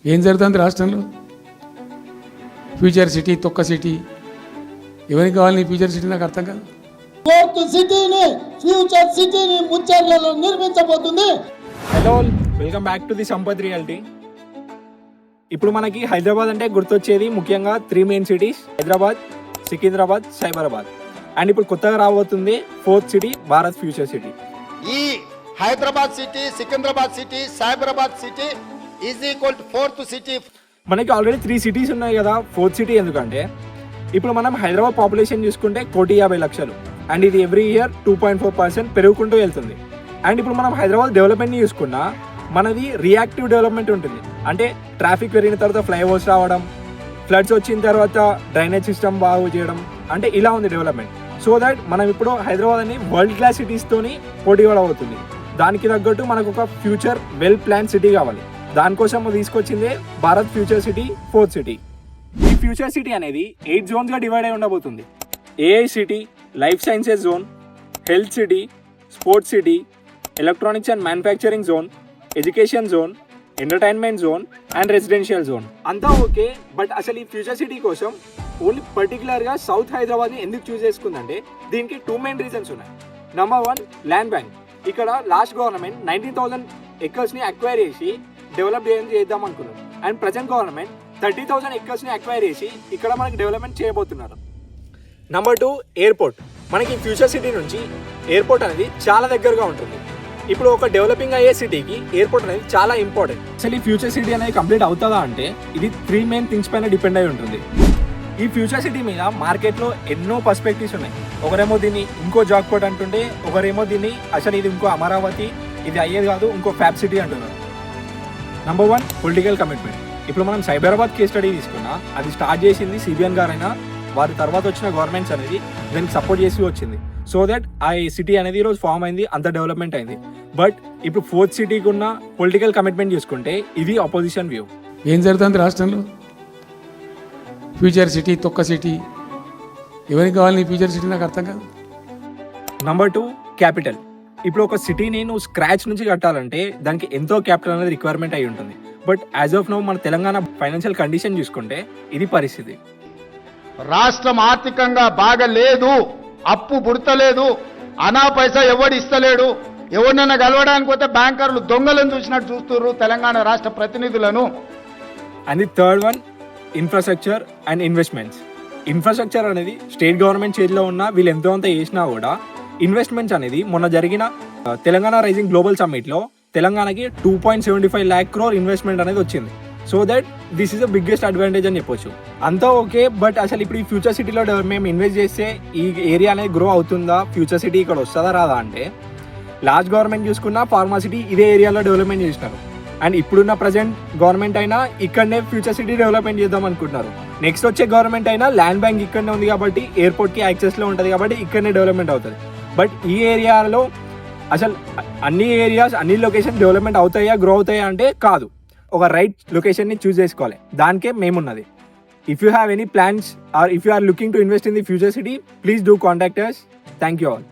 ఏం జరుగుతుంది రాష్ట్రంలో? ఫ్యూచర్ సిటీ, తొక్క సిటీ, ఎవరికి కావాలి నీ ఫ్యూచర్ సిటీ? నాకు అర్థం కాదు. ఫోర్త్ సిటీని, ఫ్యూచర్ సిటీని ముచ్చర్లలో నిర్మించబోతుంది. Hello, welcome back to the Sampath reality. ఇప్పుడు మనకి హైదరాబాద్ అంటే గుర్తొచ్చేది ముఖ్యంగా 3 main cities: Hyderabad, Secunderabad, Cyberabad. And ఇప్పుడు కొత్తగా రాబోతుంది 4th city, Bharat future city. ఈ Hyderabad city, Secunderabad city, Cyberabad city is equal to 4th city. మనకి ఆల్రెడీ 3 సిటీస్ ఉన్నాయి కదా. 4th సిటీ ఎందుకంటే ఇప్పుడు మనం హైదరాబాద్ పాపులేషన్ చూసుకుంటే 1,50,00,000. అండ్ ఇది ఎవ్రీ ఇయర్ 2.4% పెరుగుకుంటూ వెళ్తుంది. అండ్ ఇప్పుడు మనం హైదరాబాద్ డెవలప్మెంట్ని చూసుకున్నా మనది రియాక్టివ్ డెవలప్మెంట్ ఉంటుంది. అంటే ట్రాఫిక్ పెరిగిన తర్వాత ఫ్లైఓవర్స్ రావడం, ఫ్లడ్స్ వచ్చిన తర్వాత డ్రైనేజ్ సిస్టమ్ బాగు చేయడం, అంటే ఇలా ఉంది డెవలప్మెంట్. సో దట్ మనం ఇప్పుడు హైదరాబాద్ అని వరల్డ్ క్లాస్ సిటీస్తోని పోటీ పడబోతుంది. దానికి తగ్గట్టు మనకు ఒక ఫ్యూచర్ వెల్ ప్లాన్ సిటీ కావాలి. దానికోసం తీసుకొచ్చిందే Bharat future city 4th city. ఈ ఫ్యూచర్ సిటీ అనేది 8 జోన్స్గా డివైడ్ అయి ఉండబోతుంది. AI city, life sciences zone, health city, sports city, electronics and manufacturing zone, education zone, entertainment zone and residential zone. అంతా okay, but అసలు ఈ ఫ్యూచర్ సిటీ కోసం only పర్టికులర్గా సౌత్ హైదరాబాద్ని ఎందుకు చూస్ చేసుకుందంటే దీనికి 2 మెయిన్ రీజన్స్ ఉన్నాయి. Number 1, land bank. ఇక్కడ లాస్ట్ గవర్నమెంట్ 19,000 ఎకర్స్ని అక్వైర్ చేసి డెవలప్ చేద్దాం అనుకున్నారు. అండ్ ప్రజెంట్ గవర్నమెంట్ 30,000 ఎకర్స్ని అక్వైర్ చేసి ఇక్కడ మనకి డెవలప్మెంట్ చేయబోతున్నారు. Number 2, airport. మనకి ఫ్యూచర్ సిటీ నుంచి ఎయిర్పోర్ట్ అనేది చాలా దగ్గరగా ఉంటుంది. ఇప్పుడు ఒక డెవలపింగ్ అయ్యే సిటీకి ఎయిర్పోర్ట్ అనేది చాలా ఇంపార్టెంట్. అసలు ఈ ఫ్యూచర్ సిటీ అనేది కంప్లీట్ అవుతుందా అంటే ఇది 3 మెయిన్ థింగ్స్ పైన డిపెండ్ అయి ఉంటుంది. ఈ ఫ్యూచర్ సిటీ మీద మార్కెట్లో ఎన్నో పర్స్పెక్టివ్స్ ఉన్నాయి. ఒకరేమో దీన్ని ఇంకో జాక్పాట్ అంటుంటే, ఒకరేమో దీన్ని అసలు ఇది ఇంకో అమరావతి, ఇది అయ్యేది కాదు, ఇంకో ఫ్యాబ్ సిటీ అంటున్నారు. Number 1, political commitment. ఇప్పుడు మనం సైబరాబాద్ కేస్ స్టడీ తీసుకున్నా అది స్టార్ట్ చేసింది సిబిఎన్ గారైనా వారి తర్వాత వచ్చిన గవర్నమెంట్స్ అనేది దానికి సపోర్ట్ చేసి వచ్చింది. సో దట్ ఆ సిటీ అనేది ఈరోజు ఫామ్ అయింది, అంత డెవలప్మెంట్ అయింది. బట్ ఇప్పుడు 4th సిటీకి ఉన్న పొలిటికల్ కమిట్మెంట్ చూసుకుంటే ఇది ఆపోజిషన్ వ్యూ. ఏం జరుగుతుంది రాష్ట్రంలో? ఫ్యూచర్ సిటీ, తొక్క సిటీ, ఎవరికి కావాలి నీ ఫ్యూచర్ సిటీ? నాకు అర్థం కాదు. Number 2, capital. ఇప్పుడు ఒక సిటీని నువ్వు స్క్రాచ్ నుంచి కట్టాలంటే దానికి ఎంతో క్యాపిటల్ అనేది రిక్వైర్మెంట్ అయి ఉంటుంది. బట్ యాజ్ ఆఫ్ నౌ మన తెలంగాణ ఫైనాన్షియల్ కండిషన్ చూసుకుంటే ఇది పరిస్థితి. రాష్ట్రం ఆర్థికంగా బాగా లేదు, అప్పు పుడతలేదు, అనా పైసా ఎవడు ఇస్తలేడు. ఎవరినైనా కలవడానికి పోతే బ్యాంకర్లు దొంగలను చూసినట్టు చూస్తున్నారు తెలంగాణ రాష్ట్ర ప్రతినిధులను. And the third one, infrastructure and investments. Infrastructure అనేది స్టేట్ గవర్నమెంట్ చేతిలో ఉన్న వీళ్ళు ఎంతో అంత చేసినా కూడా ఇన్వెస్ట్మెంట్స్ అనేది మొన్న జరిగిన తెలంగాణ రైజింగ్ గ్లోబల్ సమ్మిట్లో తెలంగాణకి 2.75 lakh crore ఇన్వెస్ట్మెంట్ అనేది వచ్చింది. So that this is the biggest advantage అని చెప్పొచ్చు. అంతా ఓకే, బట్ అసలు ఇప్పుడు ఈ ఫ్యూచర్ సిటీలో మేము ఇన్వెస్ట్ చేస్తే ఈ ఏరియా అనేది గ్రో అవుతుందా, ఫ్యూచర్ సిటీ ఇక్కడ వస్తుందా రాదా అంటే లాస్ట్ గవర్నమెంట్ చూసుకున్న ఫార్మా సిటీ ఇదే ఏరియాలో డెవలప్మెంట్ చేసినారు. అండ్ ఇప్పుడున్న ప్రజెంట్ గవర్నమెంట్ అయినా ఇక్కడనే ఫ్యూచర్ సిటీ డెవలప్మెంట్ చేద్దాం అనుకుంటున్నారు. నెక్స్ట్ వచ్చే గవర్నమెంట్ అయినా ల్యాండ్ బ్యాంక్ ఇక్కడనే ఉంది కాబట్టి ఎయిర్పోర్ట్కి యాక్సెస్లో ఉంటుంది కాబట్టి ఇక్కడనే డెవలప్మెంట్ అవుతుంది. బట్ ఈ ఏరియాలో అసలు అన్ని ఏరియాస్, అన్ని లొకేషన్ డెవలప్మెంట్ అవుతాయా, గ్రో అవుతాయా అంటే కాదు. ఒక రైట్ లొకేషన్ని చూస్ చేసుకోవాలి. దానికే మేమున్నది. If you have any plans or if you are looking to invest in the future city, please do contact us. Thank you all.